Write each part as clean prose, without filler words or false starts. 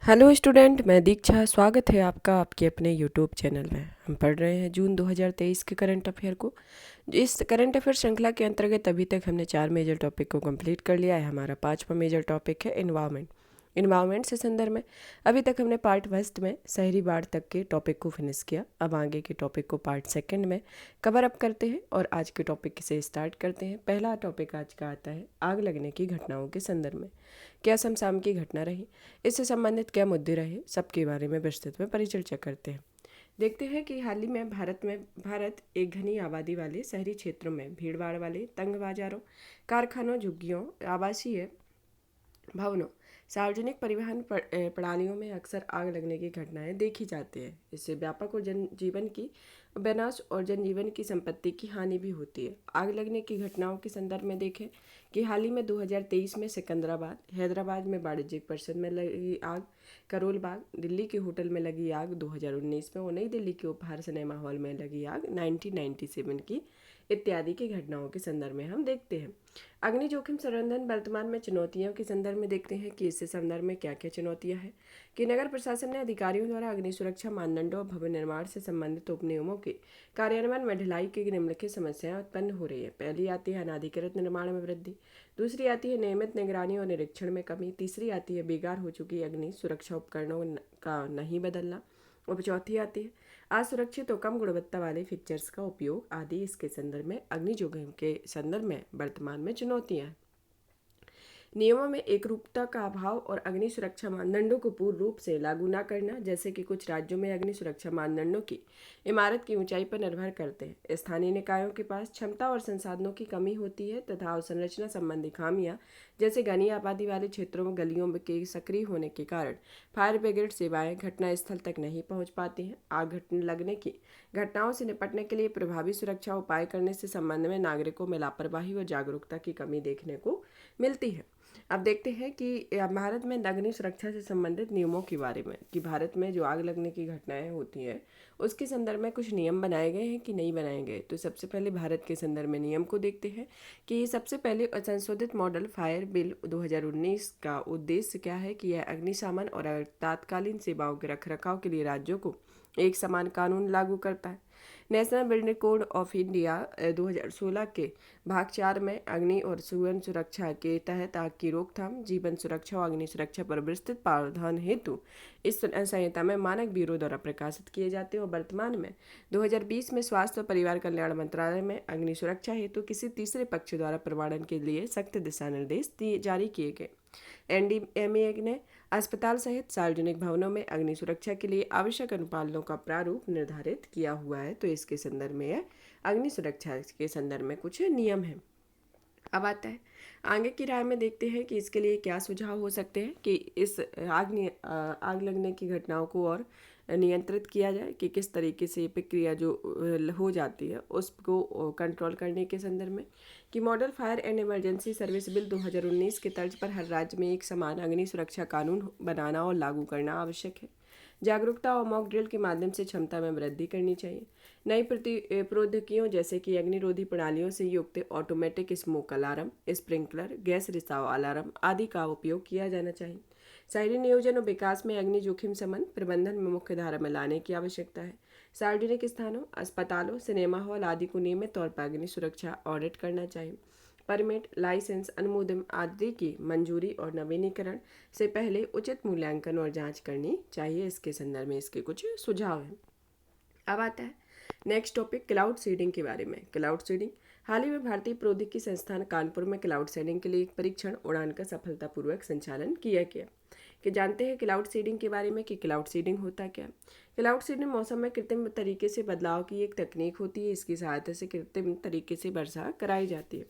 Hello student, मैं दीक्षा। स्वागत है आपका आपके अपने यूट्यूब चैनल में। हम पढ़ रहे हैं जून 2023 के करंट अफेयर को। इस करंट अफेयर श्रृंखला के अंतर्गत अभी तक हमने 4 मेजर टॉपिक को कंप्लीट कर लिया है। हमारा 5वां मेजर टॉपिक है इन्वायरमेंट। इन्वायरमेंट से संदर्भ में अभी तक हमने पार्ट फर्स्ट में शहरी बाढ़ तक के टॉपिक को फिनिश किया। अब आगे के टॉपिक को पार्ट सेकंड में कवर अप करते हैं और आज के टॉपिक से स्टार्ट करते हैं। पहला टॉपिक आज का आता है आग लगने की घटनाओं के संदर्भ में क्या समसाम की घटना रही, इससे संबंधित क्या मुद्दे रहे, सबके बारे में विस्तृत में परिचर्चा करते हैं। देखते हैं कि हाल ही में भारत एक घनी आबादी वाले शहरी क्षेत्रों में भीड़भाड़ वाले तंग बाजारों, कारखानों, झुग्गियों, आवासीय भवनों, सार्वजनिक परिवहन प्रणालियों में अक्सर आग लगने की घटनाएं देखी जाती है। इससे व्यापक और जनजीवन की विनाश और जनजीवन की संपत्ति की हानि भी होती है। आग लगने की घटनाओं के संदर्भ में देखें कि हाल ही में 2023 में सिकंदराबाद, हैदराबाद में वाणिज्यिक परिषद में लगी आग, करोल बाग, दिल्ली के होटल में लगी आग 2019 में और नई दिल्ली के उपहार सिनेमा हॉल में लगी आग 1997 की इत्यादि की घटनाओं के संदर्भ में हम देखते हैं। अग्नि जोखिम प्रबंधन वर्तमान में चुनौतियों के संदर्भ में देखते हैं कि इससे संदर्भ में क्या क्या चुनौतियां हैं। कि नगर प्रशासन ने अधिकारियों द्वारा अग्नि सुरक्षा मानदंडों और भवन निर्माण से संबंधित उपनियमों के कार्यान्वयन में ढिलाई की निम्नलिखित समस्याएं उत्पन्न हो रही है। पहली आती है अनाधिकृत निर्माण में वृद्धि, दूसरी आती है नियमित निगरानी और निरीक्षण में कमी, तीसरी आती है बेकार हो चुकी अग्नि सुरक्षा उपकरणों का नहीं बदलना, और चौथी आती है असुरक्षित और कम गुणवत्ता वाले फिक्चर्स का उपयोग आदि। इसके संदर्भ में अग्नि जोखिम के संदर्भ में वर्तमान में चुनौतियां हैं। नियमों में एकरूपता का अभाव और अग्नि सुरक्षा मानदंडों को पूर्ण रूप से लागू न करना, जैसे कि कुछ राज्यों में अग्नि सुरक्षा मानदंडों की इमारत की ऊंचाई पर निर्भर करते हैं। स्थानीय निकायों के पास क्षमता और संसाधनों की कमी होती है तथा अवसंरचना संबंधी खामियां, जैसे घनी आबादी वाले क्षेत्रों में गलियों के सक्रिय होने के कारण फायर ब्रिगेड सेवाएं घटनास्थल तक नहीं पहुंच पाती हैं। आग लगने की घटनाओं से निपटने के लिए प्रभावी सुरक्षा उपाय करने से संबंध में नागरिकों में लापरवाही और जागरूकता की कमी देखने को मिलती है। अब देखते हैं कि भारत में अग्नि सुरक्षा से संबंधित नियमों के बारे में कि भारत में जो आग लगने की घटनाएं होती हैं उसके संदर्भ में कुछ नियम बनाए गए हैं कि नहीं बनाए गए। तो सबसे पहले भारत के संदर्भ में नियम को देखते हैं कि सबसे पहले संशोधित मॉडल फायर बिल 2019 का उद्देश्य क्या है कि यह अग्निशमन और तात्कालीन सेवाओं के रखरखाव के लिए राज्यों को एक समान कानून लागू करता है। National building code of India 2016 के भाग 4 में अग्नि और जीवन सुरक्षा के तहत आग की रोकथाम, जीवन सुरक्षा और अग्नि सुरक्षा पर विस्तृत प्रावधान हेतु इस संहिता में मानक ब्यूरो द्वारा प्रकाशित किए जाते हैं। और वर्तमान में 2020 में स्वास्थ्य और परिवार कल्याण मंत्रालय में अग्नि सुरक्षा हेतु किसी तीसरे पक्ष द्वारा प्रमाणन के लिए सख्त दिशा निर्देश जारी किए गए। एनडीएमए ने अस्पताल सहित सार्वजनिक भवनों में अग्नि सुरक्षा के लिए आवश्यक अनुपालनों का प्रारूप निर्धारित किया हुआ है। तो इसके संदर्भ में अग्नि सुरक्षा के संदर्भ में कुछ नियम हैं। अब आता है आगे की राय में देखते हैं कि इसके लिए क्या सुझाव हो सकते हैं कि इस आग लगने की घटनाओं को और नियंत्रित किया जाए कि किस तरीके से ये प्रक्रिया जो हो जाती है उसको कंट्रोल करने के संदर्भ में कि model fire and emergency service bill 2019 के तर्ज पर हर राज्य में एक समान अग्नि सुरक्षा कानून बनाना और लागू करना आवश्यक है। जागरूकता और मॉक ड्रिल के माध्यम से क्षमता में वृद्धि करनी चाहिए। नई प्रौद्योगिकियों जैसे कि अग्निरोधी प्रणालियों से युक्त automatic smoke alarm, sprinkler, gas रिसाव अलार्म आदि का उपयोग किया जाना चाहिए। शहरी नियोजन और विकास में अग्नि जोखिम संबंध प्रबंधन में मुख्य धारा में लाने की आवश्यकता है। सार्वजनिक स्थानों, अस्पतालों, सिनेमा हॉल आदि को नियमित तौर पर अग्नि सुरक्षा ऑडिट करना चाहिए। परमिट, लाइसेंस, अनुमोदन आदि की मंजूरी और नवीनीकरण से पहले उचित मूल्यांकन और जांच करनी चाहिए। इसके संदर्भ में इसके कुछ सुझाव हैं। अब आता है नेक्स्ट टॉपिक क्लाउड सीडिंग के बारे में। क्लाउड सीडिंग हाल ही में भारतीय प्रौद्योगिकी संस्थान कानपुर में क्लाउड सीडिंग के लिए एक परीक्षण उड़ान का सफलतापूर्वक संचालन किया गया। कि जानते हैं क्लाउड सीडिंग के बारे में कि क्लाउड सीडिंग होता क्या। क्लाउड सीडिंग मौसम में कृत्रिम तरीके से बदलाव की एक तकनीक होती है। इसकी सहायता से कृत्रिम तरीके से वर्षा कराई जाती है।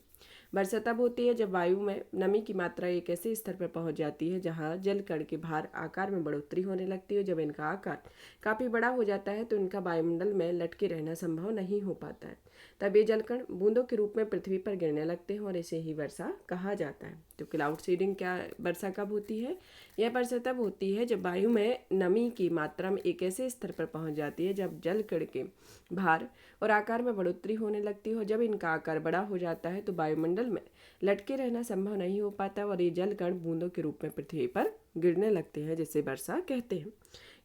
वर्षा तब होती है जब वायु में नमी की मात्रा एक ऐसे स्तर पर पहुंच जाती है जहां जल कण के भार आकार में बढ़ोतरी होने लगती है। जब इनका आकार काफ़ी बड़ा हो जाता है तो इनका वायुमंडल में लटके रहना संभव नहीं हो पाता है। तब ये जलकण बूंदों के रूप में पृथ्वी पर गिरने लगते हैं और इसे ही वर्षा कहा जाता है। तो क्लाउड सीडिंग क्या वर्षा कब होती है? यह वर्षा तब होती है जब वायु में नमी की मात्रा में एक ऐसे स्तर पर पहुंच जाती है जब जल कण के भार और आकार में बढ़ोतरी होने लगती है। और जब इनका आकार बड़ा हो जाता है तो वायुमंडल वायुमंडल में लटके रहना संभव नहीं हो पाता और ये जल कण बूंदों के रूप में पृथ्वी पर गिरने लगते हैं, जिसे वर्षा कहते हैं।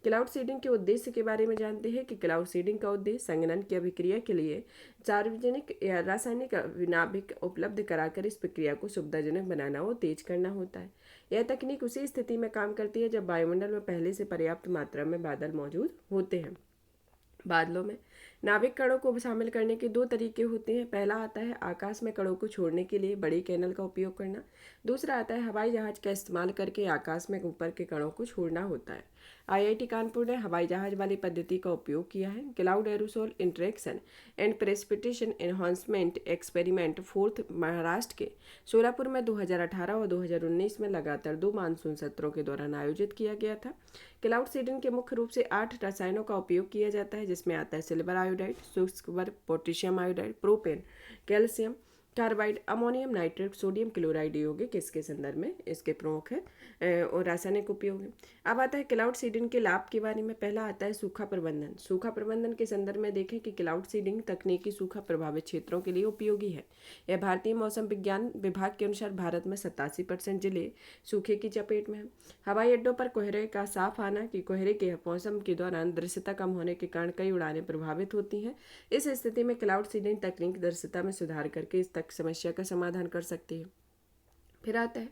क्लाउड सीडिंग के उद्देश्य के बारे में जानते हैं कि क्लाउड सीडिंग का उद्देश्य संगणन की अभिक्रिया के लिए सार्वजनिक या रासायनिक नाभिक उपलब्ध कराकर इस प्रक्रिया को सुविधाजनक बनाना और तेज करना होता है। यह तकनीक उसी स्थिति में काम करती है जब वायुमंडल में पहले से पर्याप्त मात्रा में बादल मौजूद होते हैं। बादलों में नाभिक कणों को शामिल करने के दो तरीके होते हैं। पहला आता है आकाश में कणों को छोड़ने के लिए बड़ी कैनल का उपयोग करना। दूसरा आता है हवाई जहाज का इस्तेमाल करके आकाश में ऊपर के कणों को छोड़ना होता है। IIT कानपुर ने हवाई जहाज वाली पद्धति का उपयोग किया है। Cloud aerosol interaction and precipitation enhancement experiment 4th Maharashtra के सोलापुर में 2018 और 2019 में लगातार 2 मानसून सत्रों के दौरान आयोजित किया गया था। क्लाउड सीडिंग के मुख्य रूप से 8 रसायनों का उपयोग किया जाता है, जिसमें आता है सिल्वर आयोडाइड, शुष्क वर्ग, potassium iodide, propane, calcium carbide, ammonium nitrate, sodium chloride यौगिक इसके संदर्भ में इसके प्रमुख है और रासायनिक उपयोग है। अब आता है क्लाउड सीडिंग के लाभ के बारे में। पहला आता है सूखा प्रबंधन। सूखा प्रबंधन के संदर्भ में देखें कि क्लाउड सीडिंग तकनीकी सूखा प्रभावित क्षेत्रों के लिए उपयोगी है। यह भारतीय मौसम विज्ञान विभाग के अनुसार भारत में 87% जिले सूखे की चपेट में हैं। हवाई अड्डों पर कोहरे का साफ आना कि कोहरे के मौसम के दौरान दृश्यता कम होने के कारण कई उड़ानें प्रभावित होती हैं। इस स्थिति में क्लाउड सीडिंग तकनीक दृश्यता में सुधार करके इस समस्या का समाधान कर सकती है। फिर आता है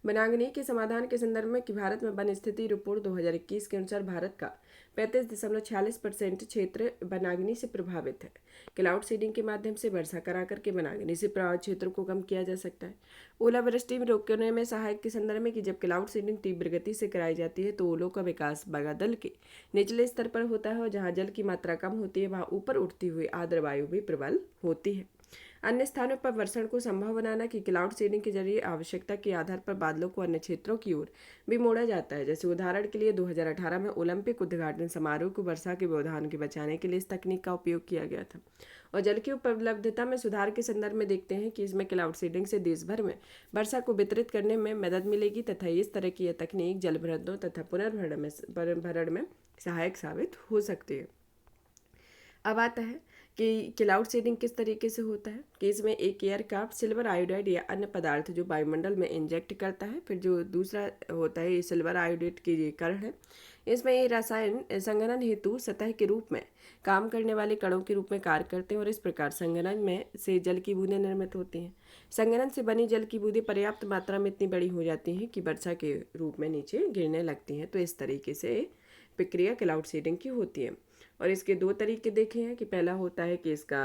वनाग्नि के समाधान के संदर्भ में कि भारत में वन स्थिति रिपोर्ट 2021 के अनुसार भारत का 35.46% क्षेत्र वनाग्नि से प्रभावित है। क्लाउड सीडिंग के माध्यम से वर्षा करा करके वनाग्नि से प्रभावित क्षेत्रों को कम किया जा सकता है। ओलावृष्टि में रोकने में सहायक के संदर्भ में कि जब क्लाउड सीडिंग तीव्र गति से कराई जाती है तो ओलों का विकास बादल के निचले स्तर पर होता है और जहाँ जल की मात्रा कम होती है वहाँ ऊपर उठती हुई आर्द्र वायु भी प्रबल होती है। अन्य स्थानों पर वर्षण को संभव बनाना कि क्लाउड सीडिंग के जरिए आवश्यकता के आधार पर बादलों को अन्य क्षेत्रों की ओर भी मोड़ा जाता है। जैसे उदाहरण के लिए 2018 में ओलंपिक उद्घाटन समारोह को वर्षा के व्यवधान के बचाने के लिए इस तकनीक का उपयोग किया गया था। और जल की उपलब्धता में सुधार के संदर्भ में देखते हैं कि इसमें क्लाउड सीडिंग से देश भर में वर्षा को वितरित करने में मदद मिलेगी तथा इस तरह की यह तकनीक जलभृतों तथा पुनर्भरण में सहायक साबित हो सकती है। अब आता है कि क्लाउड सीडिंग किस तरीके से होता है कि इसमें एक एयरक्राफ्ट सिल्वर आयोडाइड या अन्य पदार्थ जो वायुमंडल में इंजेक्ट करता है। फिर जो दूसरा होता है ये सिल्वर आयोडाइड की ये कण है। इसमें ये रसायन संघनन हेतु सतह के रूप में काम करने वाले कणों के रूप में कार्य करते हैं और इस प्रकार संघनन में से जल की बूंदें निर्मित होती हैं। संघनन से बनी जल की बूंदें पर्याप्त मात्रा में इतनी बड़ी हो जाती हैं कि वर्षा के रूप में नीचे गिरने लगती हैं। तो इस तरीके से प्रक्रिया क्लाउड सीडिंग की होती है। और इसके दो तरीके देखे हैं कि पहला होता है कि इसका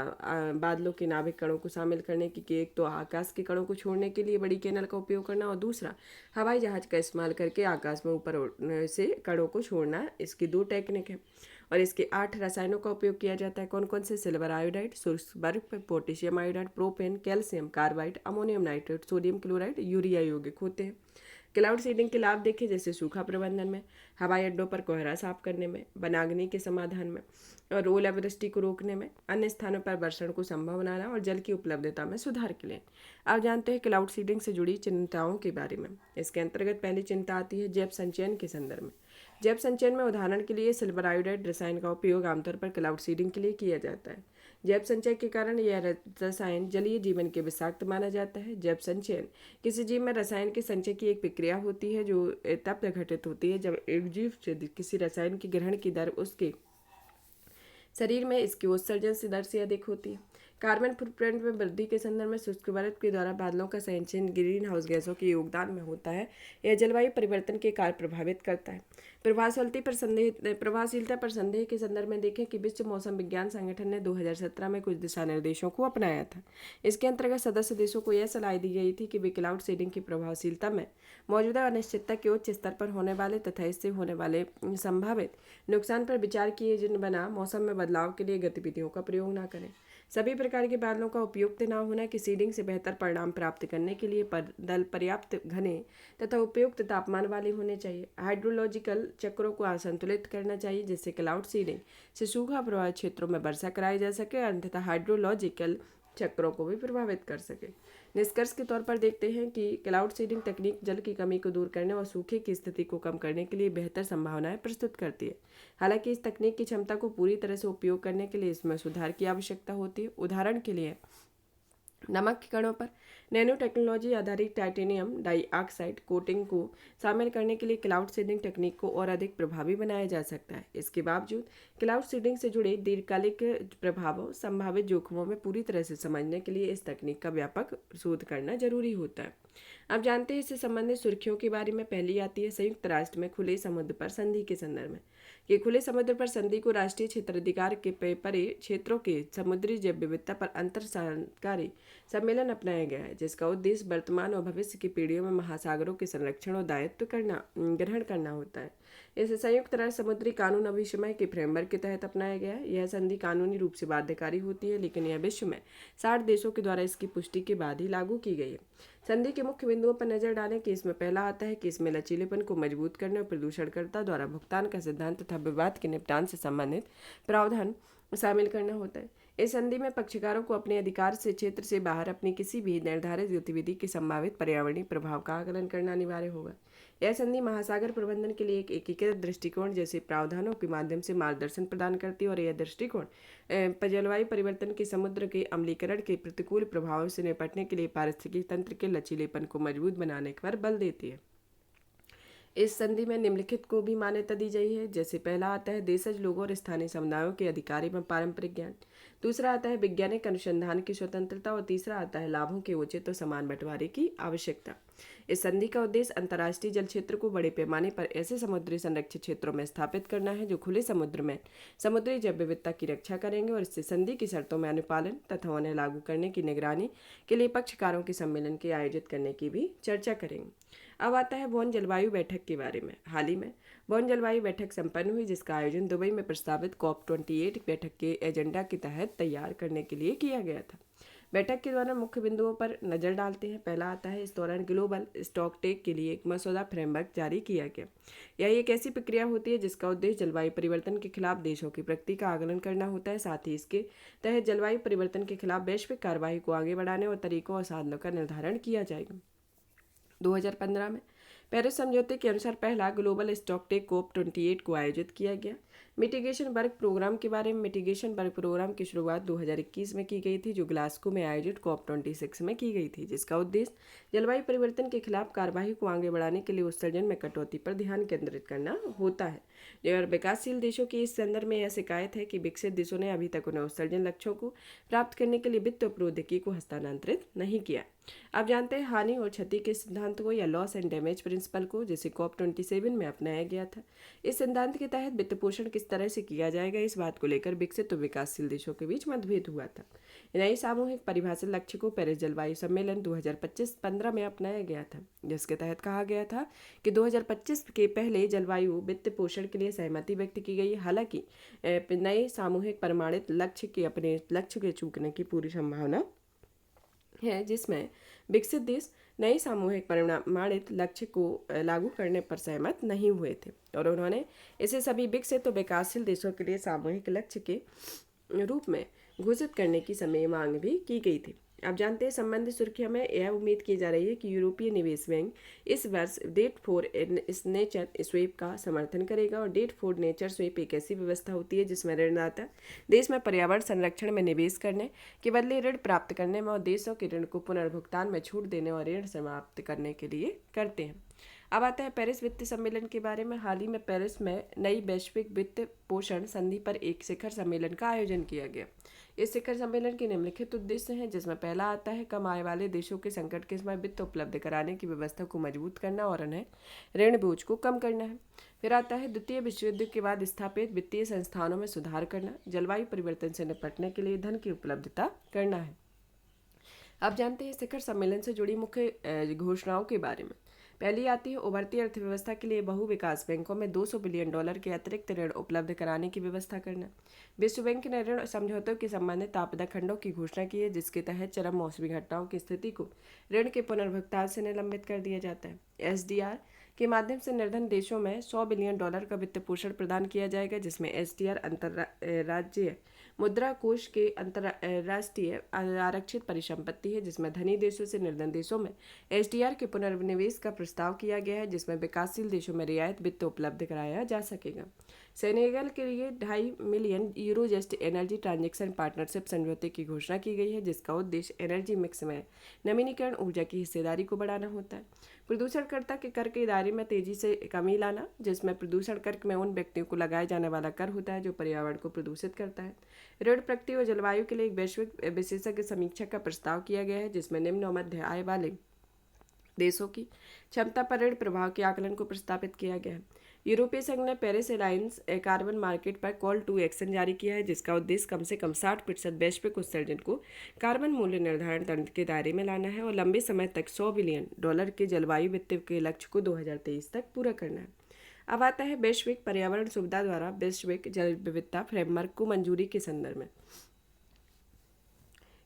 बादलों के नाभिक कणों को शामिल करने की कि एक तो आकाश के कणों को छोड़ने के लिए बड़ी कैनल का उपयोग करना और दूसरा हवाई जहाज का इस्तेमाल करके आकाश में ऊपर से कणों को छोड़ना। इसकी 2 टेक्निक है और इसके 8 रसायनों का उपयोग किया जाता है। कौन कौन से? सिल्वर आयोडाइड, शुष्क वर्ग, potassium iodide, propane, calcium carbide, ammonium nitrate, sodium chloride, urea यौगिक होते हैं। क्लाउड सीडिंग के लाभ देखें जैसे सूखा प्रबंधन में, हवाई अड्डों पर कोहरा साफ करने में, वनाग्नि के समाधान में और ओलावृष्टि को रोकने में, अन्य स्थानों पर वर्षण को संभव बनाना और जल की उपलब्धता में सुधार के लिए। अब जानते हैं क्लाउड सीडिंग से जुड़ी चिंताओं के बारे में। इसके अंतर्गत पहली चिंता आती है जैव संचयन के संदर्भ में। जैव संचयन में उदाहरण के लिए सिल्वर आयोडाइड रसायन का उपयोग आमतौर पर क्लाउड सीडिंग के लिए किया जाता है। जैव संचय के कारण यह रसायन जलीय जीवन के विषाक्त माना जाता है। जैव संचयन किसी जीव में रसायन के संचय की एक प्रक्रिया होती है जो तब घटित होती है जब एक जीव से किसी रसायन की ग्रहण की दर उसके शरीर में इसकी उत्सर्जन से दर से अधिक होती है। कार्बन फुटप्रिंट में वृद्धि के संदर्भ में शुष्क वर्ग के द्वारा बादलों का संचयन ग्रीन हाउस गैसों के योगदान में होता है। यह जलवायु परिवर्तन के कार्य प्रभावित करता है। प्रभावशीलता पर संदेह के संदर्भ में देखें कि विश्व मौसम विज्ञान संगठन ने 2017 में कुछ दिशा निर्देशों को अपनाया था। इसके अंतर्गत सदस्य देशों को यह सलाह दी गई थी कि वे क्लाउड सीडिंग की प्रभावशीलता में मौजूदा अनिश्चितता के उच्च स्तर पर होने वाले तथा इससे होने वाले संभावित नुकसान पर विचार किए बना मौसम में बदलाव के लिए गतिविधियों का प्रयोग न करें। सभी प्रकार के बादलों का उपयुक्त न होना कि सीडिंग से बेहतर परिणाम प्राप्त करने के लिए दल पर्याप्त घने तथा उपयुक्त तापमान वाले होने चाहिए। हाइड्रोलॉजिकल चक्रों को असंतुलित करना चाहिए जिससे क्लाउड सीडिंग से सूखा प्रभावित क्षेत्रों में वर्षा कराई जा सके और तथा हाइड्रोलॉजिकल चक्रों को भी प्रभावित कर सके। निष्कर्ष के तौर पर देखते हैं कि क्लाउड सीडिंग तकनीक जल की कमी को दूर करने और सूखे की स्थिति को कम करने के लिए बेहतर संभावनाएं प्रस्तुत करती है। हालांकि इस तकनीक की क्षमता को पूरी तरह से उपयोग करने के लिए इसमें सुधार की आवश्यकता होती है। उदाहरण के लिए नमक के कणों पर नैनो टेक्नोलॉजी आधारित टाइटेनियम डाइऑक्साइड कोटिंग को शामिल करने के लिए क्लाउड सीडिंग तकनीक को और अधिक प्रभावी बनाया जा सकता है। इसके बावजूद क्लाउड सीडिंग से जुड़े दीर्घकालिक प्रभावों संभावित जोखिमों में पूरी तरह से समझने के लिए इस तकनीक का व्यापक शोध करना जरूरी होता है। आप जानते हैं इससे संबंधित सुर्खियों के बारे में। पहली आती है संयुक्त राष्ट्र में खुले समुद्र पर संधि के संदर्भ में। कि खुले समुद्र पर संधि को राष्ट्रीय क्षेत्राधिकार के परे क्षेत्रों के समुद्री जैव विविधता पर अंतर सरकारी सम्मेलन अपनाया गया है, जिसका उद्देश्य वर्तमान और भविष्य की पीढ़ियों में महासागरों के संरक्षण और दायित्व ग्रहण करना होता है। इस संयुक्त राष्ट्र समुद्री कानून अभिसमय के फ्रेमवर्क के तहत अपनाया गया है। यह संधि कानूनी रूप से बाध्यकारी होती है, लेकिन यह विश्व में 60 देशों के द्वारा इसकी पुष्टि के बाद ही लागू की गई है। संधि के मुख्य बिंदुओं पर नजर डालें कि इसमें पहला आता है कि इसमें लचीलेपन को मजबूत करने और प्रदूषणकर्ता द्वारा भुगतान का सिद्धांत तथा विवाद के निपटान से संबंधित प्रावधान शामिल करना होता है। इस संधि में पक्षकारों को अपने अधिकार से क्षेत्र से बाहर अपनी किसी भी निर्धारित गतिविधि के संभावित पर्यावरणीय प्रभाव का आकलन करना अनिवार्य होगा। यह संधि महासागर प्रबंधन के लिए एक एकीकृत दृष्टिकोण जैसे प्रावधानों के माध्यम से मार्गदर्शन प्रदान करती है और यह दृष्टिकोण जलवायु परिवर्तन के समुद्र के अम्लीकरण के प्रतिकूल प्रभावों से निपटने के लिए पारिस्थितिकी तंत्र के लचीलेपन को मजबूत बनाने पर बल देती है। इस संधि में निम्नलिखित को भी मान्यता दी गई है, जैसे पहला आता है देशज लोगों और स्थानीय समुदायों के अधिकार एवं पारंपरिक ज्ञान, दूसरा आता है वैज्ञानिक अनुसंधान की स्वतंत्रता और तीसरा आता है लाभों के उचित और समान बंटवारे की आवश्यकता। इस संधि का उद्देश्य अंतर्राष्ट्रीय जल क्षेत्र को बड़े पैमाने पर ऐसे समुद्री संरक्षित क्षेत्रों में स्थापित करना है जो खुले समुद्र में समुद्री जैव विविधता की रक्षा करेंगे और इससे संधि की शर्तों में अनुपालन तथा उन्हें लागू करने की निगरानी के लिए पक्षकारों के सम्मेलन के आयोजित करने की भी चर्चा करेंगे। अब आता है बॉन जलवायु बैठक के बारे में। हाल ही में बॉन जलवायु बैठक संपन्न हुई, जिसका आयोजन दुबई में प्रस्तावित COP28 बैठक के एजेंडा के तहत तैयार करने के लिए किया गया था। बैठक के दौरान मुख्य बिंदुओं पर नजर डालते हैं। पहला आता है इस दौरान ग्लोबल स्टॉक टेक के लिए एक मसौदा फ्रेमवर्क जारी किया गया। यह एक ऐसी प्रक्रिया होती है जिसका उद्देश्य जलवायु परिवर्तन के खिलाफ देशों की प्रगति का आकलन करना होता है। साथ ही इसके तहत जलवायु परिवर्तन के खिलाफ वैश्विक कार्रवाई को आगे बढ़ाने और तरीकों और साधनों का निर्धारण किया जाएगा। 2015 में पेरिस समझौते के अनुसार पहला ग्लोबल स्टॉकटेक COP28 को आयोजित किया गया। मिटिगेशन वर्क प्रोग्राम के बारे में। मिटिगेशन वर्क प्रोग्राम की शुरुआत 2021 में की गई थी, जो ग्लासगो में आयोजित COP26 में की गई थी, जिसका उद्देश्य जलवायु परिवर्तन के खिलाफ कार्रवाई को आगे बढ़ाने के लिए उत्सर्जन में कटौती पर ध्यान केंद्रित करना होता है। और विकासशील देशों की इस संदर्भ में यह शिकायत है कि विकसित देशों ने अभी तक उन्हें उत्सर्जन लक्ष्यों को प्राप्त करने के लिए वित्त और प्रौद्योगिकी को हस्तांतरित नहीं किया। आप जानते हैं हानि और क्षति के सिद्धांत को या लॉस एंड डैमेज प्रिंसिपल को, जिसे COP27 में अपनाया गया था। इस सिद्धांत के तहत वित्त पोषण किस तरह से किया जाएगा, इस बात को लेकर विकसित और विकासशील देशों के बीच मतभेद हुआ था। नई सामूहिक परिभाषित लक्ष्य को पेरिस जलवायु सम्मेलन 2015 में अपनाया गया था, जिसके तहत कहा गया था कि 2025 के पहले जलवायु वित्त पोषण के लिए सहमति व्यक्त की गई। हालांकि नए सामूहिक प्रमाणित लक्ष्य के अपने लक्ष्य के चूकने की पूरी संभावना है, जिसमें विकसित देश नए सामूहिक प्रमाणित लक्ष्य को लागू करने पर सहमत नहीं हुए थे और उन्होंने इसे सभी विकसित और विकासशील देशों के लिए सामूहिक लक्ष्य के रूप में घोषित करने की समय मांग भी की गई थी। आप जानते हैं संबंधित सुर्खियों में यह उम्मीद की जा रही है कि यूरोपीय निवेश बैंक इस वर्ष डेट फॉर नेचर स्वेप का समर्थन करेगा। और डेट फॉर नेचर स्वेप एक ऐसी व्यवस्था होती है जिसमें ऋणदाता देश में पर्यावरण संरक्षण में निवेश करने के बदले ऋण प्राप्त करने में और देशों के ऋण को पुनर्भुगतान में छूट देने और ऋण समाप्त करने के लिए करते हैं। अब आता है पेरिस वित्त सम्मेलन के बारे में। हाल ही में पेरिस में नई वैश्विक वित्त पोषण संधि पर एक शिखर सम्मेलन का आयोजन किया गया। इस शिखर सम्मेलन के निम्नलिखित उद्देश्य हैं, जिसमें पहला आता है कम आय वाले देशों के संकट के समय वित्त उपलब्ध कराने की व्यवस्था को मजबूत करना और उन्हें ऋण बोझ को कम करना है। फिर आता है द्वितीय विश्व युद्ध के बाद स्थापित वित्तीय संस्थानों में सुधार करना, जलवायु परिवर्तन से निपटने के लिए धन की उपलब्धता करना है। आप जानते हैं शिखर सम्मेलन से जुड़ी मुख्य घोषणाओं के बारे में। पहली आती है उभरती अर्थव्यवस्था के लिए बहु विकास बैंकों में $200 बिलियन के अतिरिक्त ऋण उपलब्ध कराने की व्यवस्था करना। विश्व बैंक ने ऋण समझौतों के संबंधित आपदा खंडों की घोषणा की है, जिसके तहत चरम मौसमी घटनाओं की स्थिति को ऋण के पुनर्भुगतान से निलंबित कर दिया जाता है। SDR के माध्यम से निर्धन देशों में $100 बिलियन का वित्त पोषण प्रदान किया जाएगा, जिसमें SDR अंतर्राज्यीय मुद्रा कोष के अंतर्राष्ट्रीय आरक्षित परिसंपत्ति है, जिसमें धनी देशों से निर्धन देशों में एसडीआर के पुनर्निवेश का प्रस्ताव किया गया है, जिसमें विकासशील देशों में रियायत वित्त उपलब्ध कराया जा सकेगा। सेनेगल के लिए 2.5 million euro just energy transaction partnership समझौते की घोषणा की गई है, जिसका उद्देश्य एनर्जी मिक्स में नवीनीकरण ऊर्जा की हिस्सेदारी को बढ़ाना होता है। प्रदूषणकर्ता के कर के दायरे में तेजी से कमी लाना, जिसमें प्रदूषण कर में उन व्यक्तियों को लगाया जाने वाला कर होता है जो पर्यावरण को प्रदूषित करता है। ऋण प्रकृति और जलवायु के लिए एक वैश्विक विशेषज्ञ समीक्षा का प्रस्ताव किया गया है, जिसमें निम्न और मध्य आय वाले देशों की क्षमता पर ऋण प्रभाव के आकलन को प्रस्तावित किया गया है। यूरोपीय संघ ने पेरिस अलायंस कार्बन मार्केट पर कॉल टू एक्शन जारी किया है, जिसका उद्देश्य कम से कम 60% वैश्विक उत्सर्जन को कार्बन मूल्य निर्धारण तंत्र के दायरे में लाना है और लंबे समय तक $100 बिलियन के जलवायु वित्त के लक्ष्य को 2023 तक पूरा करना है। अब आता है वैश्विक पर्यावरण सुविधा द्वारा वैश्विक जैव विविधता फ्रेमवर्क को मंजूरी के संदर्भ में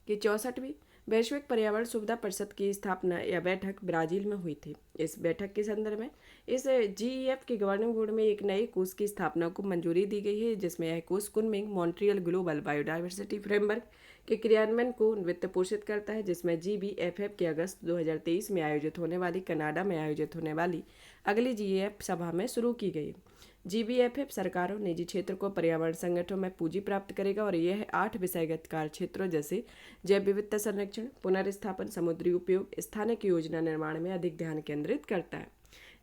कि 64वीं वैश्विक पर्यावरण सुविधा परिषद की स्थापना या बैठक ब्राजील में हुई थी। इस बैठक के संदर्भ में इस जीईएफ के गवर्निंग बोर्ड में एक नए कोष की स्थापना को मंजूरी दी गई है, जिसमें यह कोष Kunming Montreal global biodiversity framework के क्रियान्वयन को वित्त पोषित करता है, जिसमें जीबीएफएफ के अगस्त 2023 में आयोजित होने वाली कनाडा में आयोजित होने वाली अगली जीईएफ सभा में शुरू की गई। जीबीएफएफ सरकारों निजी क्षेत्र को पर्यावरण संगठनों में पूंजी प्राप्त करेगा और यह 8 विषयगत कार्य क्षेत्रों जैसे जैव विविधता संरक्षण, पुनर्स्थापन, समुद्री उपयोग, स्थानिक योजना निर्माण में अधिक ध्यान केंद्रित करता है।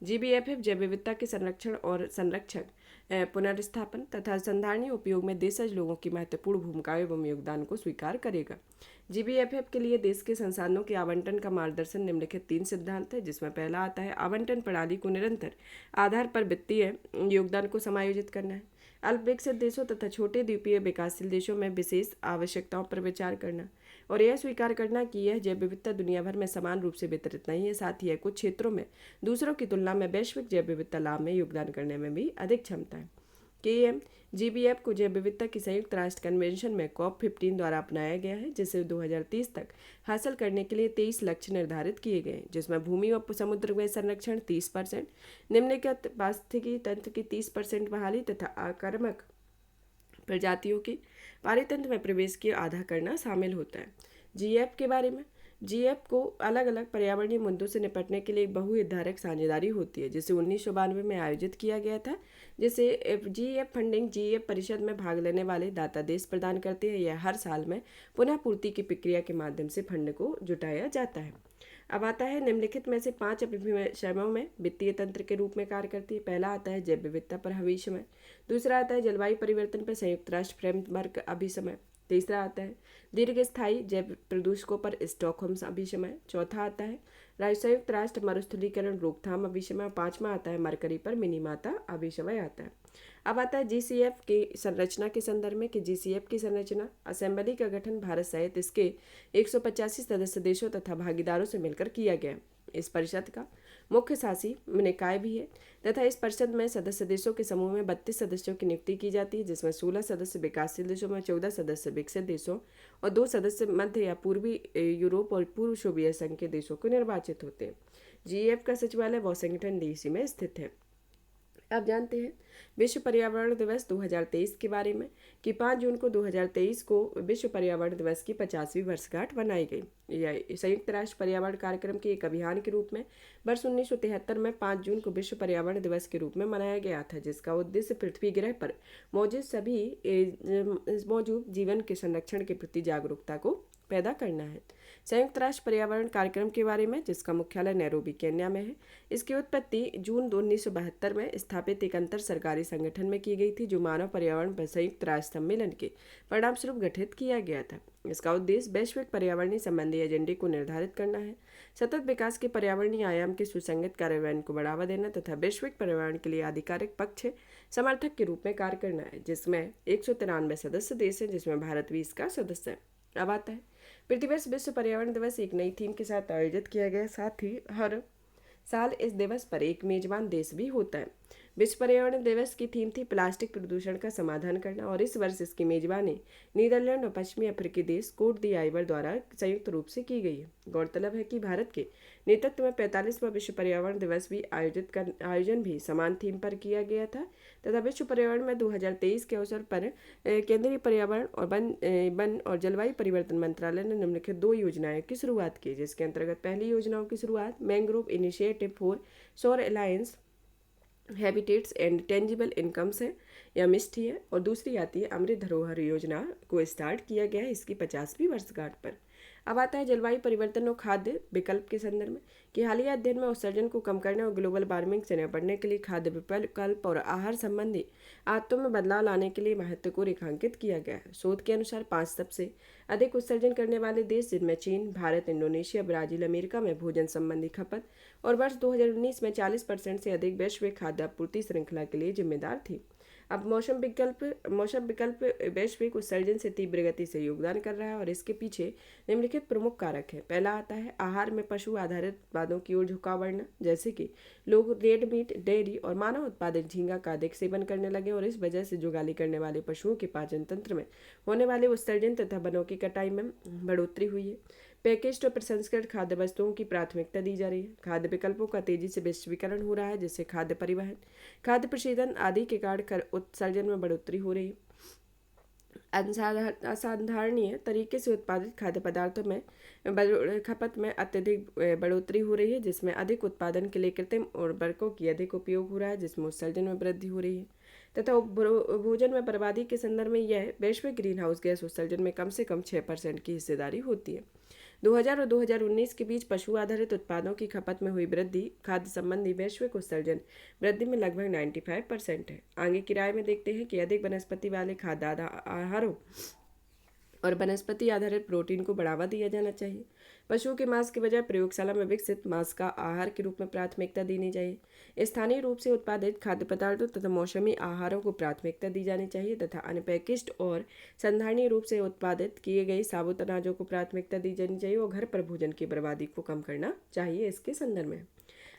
जीबीएफएफ जैव विविधता के संरक्षण और संरक्षक पुनर्स्थापन तथा संधारणीय उपयोग में देशज लोगों की महत्वपूर्ण भूमिका एवं योगदान को स्वीकार करेगा। जीबीएफएफ के लिए देश के संसाधनों के आवंटन का मार्गदर्शन निम्नलिखित 3 सिद्धांत है, जिसमें पहला आता है आवंटन प्रणाली को निरंतर आधार पर वित्तीय योगदान को समायोजित करना है। अल्प विकसित देशों तथा छोटे द्वीपीय विकासशील देशों में विशेष आवश्यकताओं पर विचार करना और यह स्वीकार करना कि यह जैव विविधता दुनिया भर में समान रूप से वितरित नहीं है। साथ ही यह कुछ क्षेत्रों में दूसरों की तुलना में वैश्विक जैव विविधता लाभ में योगदान करने में भी अधिक क्षमता है। केएम जीबीएफ को जैव विविधता की संयुक्त राष्ट्र कन्वेंशन में COP15 द्वारा अपनाया गया है, जिसे 2030 तक हासिल करने के लिए 23 लक्ष्य निर्धारित किए गए हैं, जिसमें भूमि और समुद्र में संरक्षण 30%, निम्नलिखित पारिस्थितिकी तंत्र की 30% बहाली तथा आक्रामक प्रजातियों के पारितंत्र में प्रवेश की आधा करना शामिल होता है। जीएफ के बारे में जीएफ को अलग अलग पर्यावरणीय मुद्दों से निपटने के लिए एक बहुहितधारक साझेदारी होती है, जिसे 1992 में आयोजित किया गया था, जिसे जीएफ फंडिंग जीएफ परिषद में भाग लेने वाले दाता देश प्रदान करते हैं। यह हर साल में पुनः पूर्ति की प्रक्रिया के माध्यम से फंड को जुटाया जाता है। अब आता है निम्नलिखित में से 5 विषयों में वित्तीय तंत्र के रूप में कार्य करती है। पहला आता है जैव विविधता पर भविष्य, दूसरा आता है जलवायु परिवर्तन पर संयुक्त राष्ट्र फ्रेमवर्क अभिसमय, तीसरा आता है दीर्घस्थायी जैव प्रदूषकों पर स्टॉकहोम अभिसमय, चौथा आता है संयुक्त राष्ट्र मरुस्थलीकरण रोकथाम अभिसमय, पांचवा आता है मरकरी पर मिनीमाता अभिसमय आता है। अब आता है जीसीएफ की संरचना के संदर्भ में कि जीसीएफ की संरचना असेंबली का गठन भारत सहित इसके 185 सदस्य देशों तथा भागीदारों से मिलकर किया गया। इस परिषद का मुख्य शासी निकाय भी है तथा इस परिषद में सदस्य देशों के समूह में 32 सदस्यों की नियुक्ति की जाती है, जिसमें 16 सदस्य विकासशील देशों में, 14 सदस्य विकसित देशों और 2 सदस्य मध्य या पूर्वी यूरोप और पूर्व सोवियत संघ के देशों को निर्वाचित होते हैं। जीएफ का सचिवालय वॉशिंगटन डीसी में स्थित है। अब जानते हैं विश्व पर्यावरण दिवस 2023 के बारे में कि 5 जून को 2023 को विश्व पर्यावरण दिवस की 50वीं वर्षगांठ मनाई गई। यह संयुक्त राष्ट्र पर्यावरण कार्यक्रम के एक अभियान के रूप में वर्ष 1973 में 5 जून को विश्व पर्यावरण दिवस के रूप में मनाया गया था, जिसका उद्देश्य पृथ्वी ग्रह पर मौजूद जीवन के संरक्षण के प्रति जागरूकता को पैदा करना है। संयुक्त राष्ट्र पर्यावरण कार्यक्रम के बारे में, जिसका मुख्यालय नैरोबी केन्या में है, इसकी उत्पत्ति जून 1972 में स्थापित एक अंतर सरकारी संगठन में की गई थी, जो मानव पर्यावरण पर संयुक्त राष्ट्र सम्मेलन के परिणामस्वरूप गठित किया गया था। इसका उद्देश्य वैश्विक पर्यावरणीय संबंधी एजेंडे को निर्धारित करना है, सतत विकास के पर्यावरणीय आयाम के सुसंगत कार्यान्वयन को बढ़ावा देना तथा वैश्विक पर्यावरण के लिए आधिकारिक पक्ष समर्थक के रूप में कार्य करना है, जिसमें 193 सदस्य देश हैं, जिसमें भारत भी इसका सदस्य है। अब आता है प्रतिवर्ष विश्व पर्यावरण दिवस एक नई थीम के साथ आयोजित किया गया। साथ ही हर साल इस दिवस पर एक मेजबान देश भी होता है। विश्व पर्यावरण दिवस की थीम थी प्लास्टिक प्रदूषण का समाधान करना, और इस वर्ष इसकी मेजबानी नीदरलैंड और पश्चिमी अफ्रीकी देश कोट दी आइवर द्वारा संयुक्त रूप से की गई है। गौरतलब है कि भारत के नेतृत्व में 45वां विश्व पर्यावरण दिवस भी आयोजन भी समान थीम पर किया गया था तथा विश्व पर्यावरण में 2023 के अवसर पर केंद्रीय पर्यावरण और वन और जलवायु परिवर्तन मंत्रालय ने निम्नलिखित 2 योजनाओं की शुरुआत की, जिसके अंतर्गत पहली योजनाओं की शुरुआत मैंग्रोव इनिशिएटिव फॉर सौर alliance habitats and tangible incomes है या मिस्ट है, और दूसरी आती है अमृत धरोहर योजना को स्टार्ट किया गया है इसकी 50वीं वर्षगांठ पर। अब आता है जलवायु परिवर्तन और खाद्य विकल्प के संदर्भ में कि हालिया अध्ययन में उत्सर्जन को कम करने और ग्लोबल वार्मिंग से निपटने के लिए खाद्य विकल्प और आहार संबंधी आदतों में बदलाव लाने के लिए महत्व को रेखांकित किया गया है। शोध के अनुसार 5 सबसे अधिक उत्सर्जन करने वाले देश, जिनमें चीन, भारत, इंडोनेशिया, ब्राजील, अमेरिका में भोजन संबंधी खपत और वर्ष 2019 में 40% से अधिक वैश्विक खाद्य आपूर्ति श्रृंखला के लिए जिम्मेदार थी। अब मौसम विकल्प वैश्विक उत्सर्जन से तीव्र गति से योगदान कर रहा है और इसके पीछे निम्नलिखित प्रमुख कारक है। पहला आता है आहार में पशु आधारित उत्पादों की ओर झुकाव बढ़ना, जैसे कि लोग रेड मीट, डेयरी और मानव उत्पादित झींगा का अधिक सेवन करने लगे और इस वजह से जुगाली करने वाले पशुओं के पाचन तंत्र में होने वाले उत्सर्जन तथा वनों की कटाई में बढ़ोतरी हुई है। पैकेज्ड और प्रसंस्कृत खाद्य वस्तुओं की प्राथमिकता दी जा रही है। खाद्य विकल्पों का तेजी से वैश्वीकरण हो रहा है, जिससे खाद्य परिवहन, खाद्य प्रशीतन आदि के कारण उत्सर्जन में बढ़ोतरी हो रही है। असाधारणीय तरीके से उत्पादित खाद्य पदार्थों में खपत में अत्यधिक बढ़ोतरी हो रही है, जिसमें अधिक उत्पादन के लिए कृत्रिम उर्वरकों की अधिक उपयोग हो रहा है, जिसमें उत्सर्जन में वृद्धि हो रही है तथा भोजन में बर्बादी के संदर्भ में यह वैश्विक ग्रीन हाउस गैस उत्सर्जन में कम से कम 6% की हिस्सेदारी होती है। 2000 और 2019 के बीच पशु आधारित उत्पादों की खपत में हुई वृद्धि खाद्य संबंधी वैश्विक उत्सर्जन वृद्धि में लगभग 95% है। आगे की राय में देखते हैं कि अधिक वनस्पति वाले खाद्य आहारों और वनस्पति आधारित प्रोटीन को बढ़ावा दिया जाना चाहिए। पशुओं के मांस के बजाय प्रयोगशाला में विकसित मांस का आहार के रूप में प्राथमिकता देनी चाहिए। स्थानीय रूप से उत्पादित खाद्य पदार्थों तथा मौसमी आहारों को प्राथमिकता दी जानी चाहिए तथा अनपैकेज्ड और संधारणीय रूप से उत्पादित किए गए साबुत अनाजों को प्राथमिकता दी जानी चाहिए और घर पर भोजन की बर्बादी को कम करना चाहिए। इसके संदर्भ में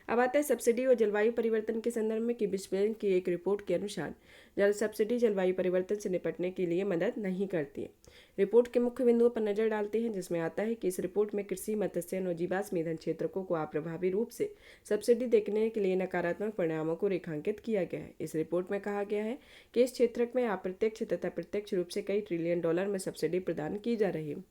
अब आता है सब्सिडी और जलवायु परिवर्तन के संदर्भ में कि विश्व बैंक की एक रिपोर्ट के अनुसार सब्सिडी जलवायु परिवर्तन से निपटने के लिए मदद नहीं करती है। रिपोर्ट के मुख्य बिंदुओं पर नजर डालते हैं, जिसमें आता है कि इस रिपोर्ट में कृषि, मत्स्यन और जीवाश्म ईंधन क्षेत्रों को अप्रभावी रूप से सब्सिडी देने के लिए नकारात्मक परिणामों को रेखांकित किया गया है। इस रिपोर्ट में कहा गया है कि इस क्षेत्र में अप्रत्यक्ष तथा प्रत्यक्ष रूप से कई ट्रिलियन डॉलर में सब्सिडी प्रदान की जा रही है।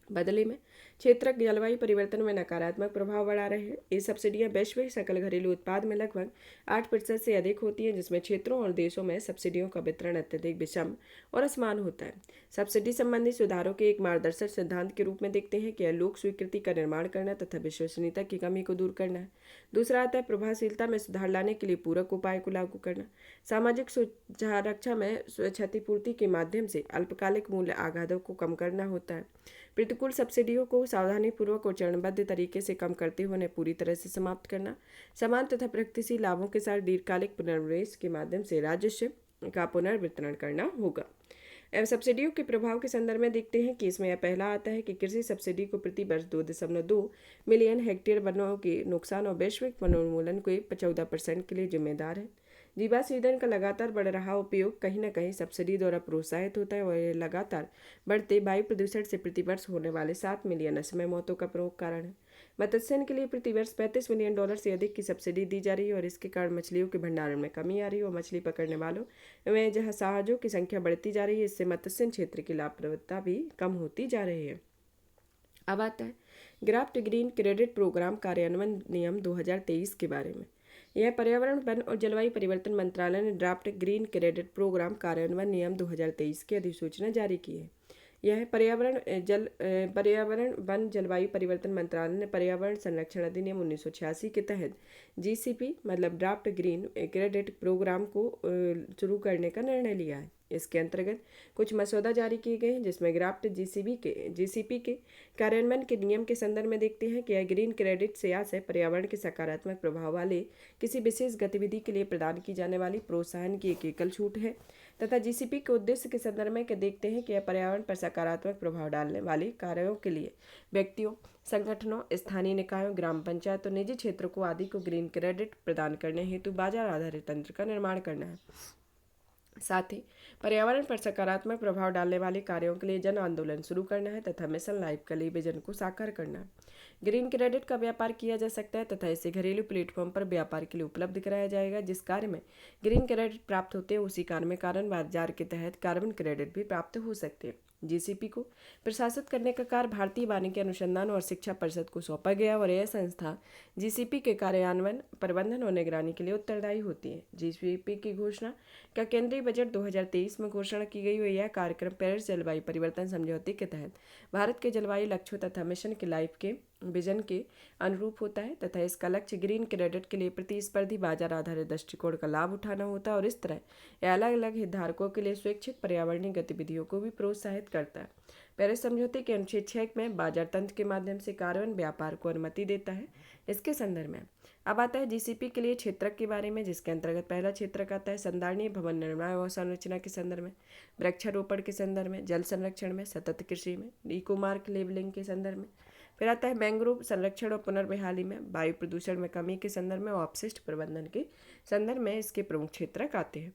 बदले में क्षेत्र जलवायु परिवर्तन में नकारात्मक प्रभाव बढ़ा रहे हैं। ये सब्सिडियां वैश्विक सकल घरेलू उत्पाद में लगभग 8% से अधिक होती हैं, जिसमें क्षेत्रों और देशों में सब्सिडियों का वितरण अत्यधिक विषम और असमान होता है। सब्सिडी संबंधी सुधारों के एक मार्गदर्शक सिद्धांत के रूप में देखते हैं कि लोक स्वीकृति का निर्माण करना तथा विश्वसनीयता की कमी को दूर करना है। दूसरा आता है प्रभावशीलता में सुधार लाने के लिए पूरक उपाय को लागू करना। सामाजिक सुरक्षा में क्षतिपूर्ति के माध्यम से अल्पकालिक मूल्य आघातों को कम करना होता है। प्रतिकूल सब्सिडियों को सावधानीपूर्वक और चरणबद्ध तरीके से कम करते हुए उन्हें पूरी तरह से समाप्त करना। समान तथा प्रगतिशील लाभों के साथ दीर्घकालिक पुनर्निवेश के माध्यम से राजस्व का पुनर्वितरण करना होगा। सब्सिडियों के प्रभाव के संदर्भ में देखते हैं कि इसमें यह पहला आता है कि कृषि सब्सिडी को प्रति वर्ष 2.2 मिलियन हेक्टेयर वनों के नुकसान और वैश्विक वनोन्मूलन के 14% के लिए जिम्मेदार है। जीवाश्म ईंधन का लगातार बढ़ रहा उपयोग कहीं न कहीं सब्सिडी द्वारा प्रोत्साहित होता है और यह लगातार बढ़ते वायु प्रदूषण से प्रतिवर्ष होने वाले 7 मिलियन असमय मौतों का प्रमुख कारण है। मत्स्यन के लिए प्रतिवर्ष $35 मिलियन से अधिक की सब्सिडी दी जा रही है और इसके कारण मछलियों के भंडारण में कमी आ रही है और मछली पकड़ने वालों में जहाज़ों की संख्या बढ़ती जा रही है। इससे मत्स्यन क्षेत्र की लाभप्रदता भी कम होती जा रही है। अब आता है ड्राफ्ट ग्रीन क्रेडिट प्रोग्राम कार्यान्वयन नियम 2023 के बारे में। यह पर्यावरण, वन और जलवायु परिवर्तन मंत्रालय ने ड्राफ्ट ग्रीन क्रेडिट प्रोग्राम कार्यान्वयन नियम 2023 की अधिसूचना जारी की है। यह पर्यावरण, वन, जलवायु परिवर्तन मंत्रालय ने पर्यावरण संरक्षण अधिनियम 1986 के तहत जीसीपी मतलब ड्राफ्ट ग्रीन क्रेडिट प्रोग्राम को शुरू करने का निर्णय लिया है। इसके अंतर्गत कुछ मसौदा जारी किए गए हैं, जिसमें ड्राफ्ट जीसीपी के कार्यान्वयन के नियम के संदर्भ में देखते हैं कि यह ग्रीन क्रेडिट से आशय पर्यावरण के सकारात्मक प्रभाव वाले किसी विशेष गतिविधि के लिए प्रदान की जाने वाली प्रोत्साहन की एक एकल छूट है। तथा जीसीपी के उद्देश्य के संदर्भ में देखते हैं कि यह पर्यावरण पर सकारात्मक प्रभाव डालने वाली कार्यों के लिए व्यक्तियों, संगठनों, स्थानीय निकायों, ग्राम पंचायत और निजी क्षेत्रों को आदि को ग्रीन क्रेडिट प्रदान करने हेतु बाजार आधारित तंत्र का निर्माण करना है। साथ ही पर्यावरण पर सकारात्मक प्रभाव डालने वाले कार्यों के लिए जन आंदोलन शुरू करना है तथा मिशन लाइफ के लिए विजन को साकार करना है। ग्रीन क्रेडिट का व्यापार किया जा सकता है तथा इसे घरेलू प्लेटफॉर्म पर व्यापार के लिए उपलब्ध कराया जाएगा। जिस कार्य में ग्रीन क्रेडिट प्राप्त होते हैं उसी कार्य में कार्बन बाजार के तहत कार्बन क्रेडिट भी प्राप्त हो सकते हैं। जीसीपी को प्रशासित करने का कार्य भारतीय वानिकी अनुसंधान और शिक्षा परिषद को सौंपा गया और यह संस्था जीसीपी के कार्यान्वयन, प्रबंधन और निगरानी के लिए उत्तरदायी होती है। जीसीपी की घोषणा का केंद्रीय बजट 2023 में घोषणा की गई और यह कार्यक्रम पेरिस जलवायु परिवर्तन समझौते के तहत भारत के जलवायु लक्ष्यों तथा मिशन के लाइफ के विजन के अनुरूप होता है तथा इसका लक्ष्य ग्रीन क्रेडिट के लिए प्रतिस्पर्धी बाजार आधारित दृष्टिकोण का लाभ उठाना होता है और इस तरह यह अलग अलग हितधारकों के लिए स्वैच्छिक पर्यावरणीय गतिविधियों को भी प्रोत्साहित करता है। पेरिस समझौते के अनुच्छेद 6 में बाजार तंत्र के माध्यम से कार्बन व्यापार को अनुमति देता है। इसके संदर्भ में अब आता है जीसीपी के लिए क्षेत्रक के बारे में, जिसके अंतर्गत पहला क्षेत्रक आता है संधारणीय भवन निर्माण और संरचना के संदर्भ में, वृक्षारोपण के संदर्भ में, जल संरक्षण में, सतत कृषि में, इको मार्क लेबलिंग के संदर्भ में। फिर आता है मैंग्रोव संरक्षण और पुनर्बहाली में, वायु प्रदूषण में कमी के संदर्भ में और अपशिष्ट प्रबंधन के संदर्भ में इसके प्रमुख क्षेत्रक आते हैं।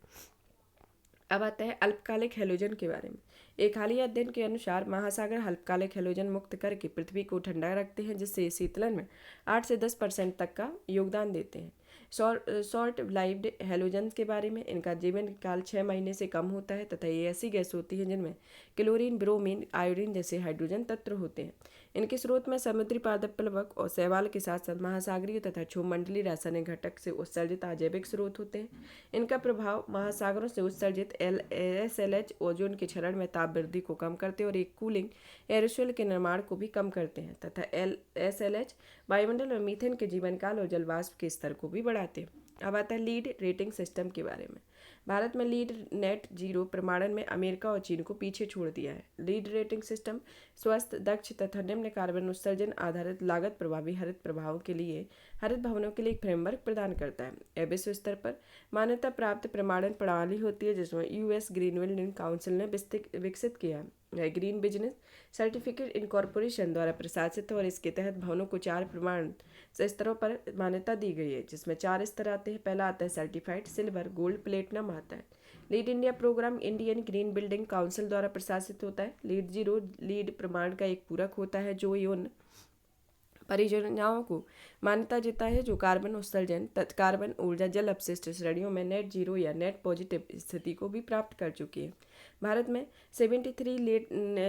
अब आता है अल्पकालिक हैलोजन के बारे में। एक हालिया अध्ययन के अनुसार महासागर अल्पकालिक हैलोजन मुक्त करके पृथ्वी को ठंडा रखते हैं, जिससे शीतलन में 8 से 10% तक का योगदान देते हैं। शॉर्ट लाइव्ड हैलोजन के बारे में, इनका जीवन काल 6 महीने से कम होता है तथा ये ऐसी गैस होती है जिनमें क्लोरीन, ब्रोमीन, आयोडीन जैसे हाइड्रोजन तत्व होते हैं। इनके स्रोत में समुद्री पादप प्लवक और शैवाल के साथ साथ महासागरीय तथा क्षोभमंडलीय रासायनिक घटक से उत्सर्जित अजैविक स्रोत होते हैं। इनका प्रभाव महासागरों से उत्सर्जित SLH ओजोन के क्षरण में ताप वृद्धि को कम करते हैं और एक कूलिंग एरोसोल के निर्माण को भी कम करते हैं तथा SLH वायुमंडल में मीथेन के जीवन काल और जलवाष्प के स्तर को भी बढ़ाते हैं। अब आता है लीड रेटिंग सिस्टम के बारे में। भारत में लीड नेट जीरो प्रमाणन में अमेरिका और चीन को पीछे छोड़ दिया है। लीड रेटिंग सिस्टम स्वस्थ, दक्ष तथा निम्न कार्बन उत्सर्जन आधारित लागत प्रभावी हरित प्रभावों के लिए हरित भवनों के लिए एक फ्रेमवर्क प्रदान करता है। यह विश्व स्तर पर मान्यता प्राप्त प्रमाणन प्रणाली होती है जिसमें यूएस ग्रीन बिल्डिंग काउंसिल ने विकसित किया है। यह ग्रीन बिजनेस सर्टिफिकेट इनकॉर्पोरेशन द्वारा प्रशासित है और इसके तहत भवनों को 4 प्रमाण स्तरों पर मान्यता दी गई है, जिसमें 4 स्तर आते हैं। पहला आता है सर्टिफाइड सिल्वर, गोल्ड, प्लेटिनम आता है। LEED India program Indian Green Building Council द्वारा प्रशासित होता है। लीड जीरो लीड प्रमाण का एक पूरक होता है जो उन परियोजनाओं को मान्यता देता है जो कार्बन उत्सर्जन, कार्बन ऊर्जा, जल अपशिष्ट श्रेणियों में नेट जीरो या नेट पॉजिटिव स्थिति को भी प्राप्त कर चुकी है। भारत में 73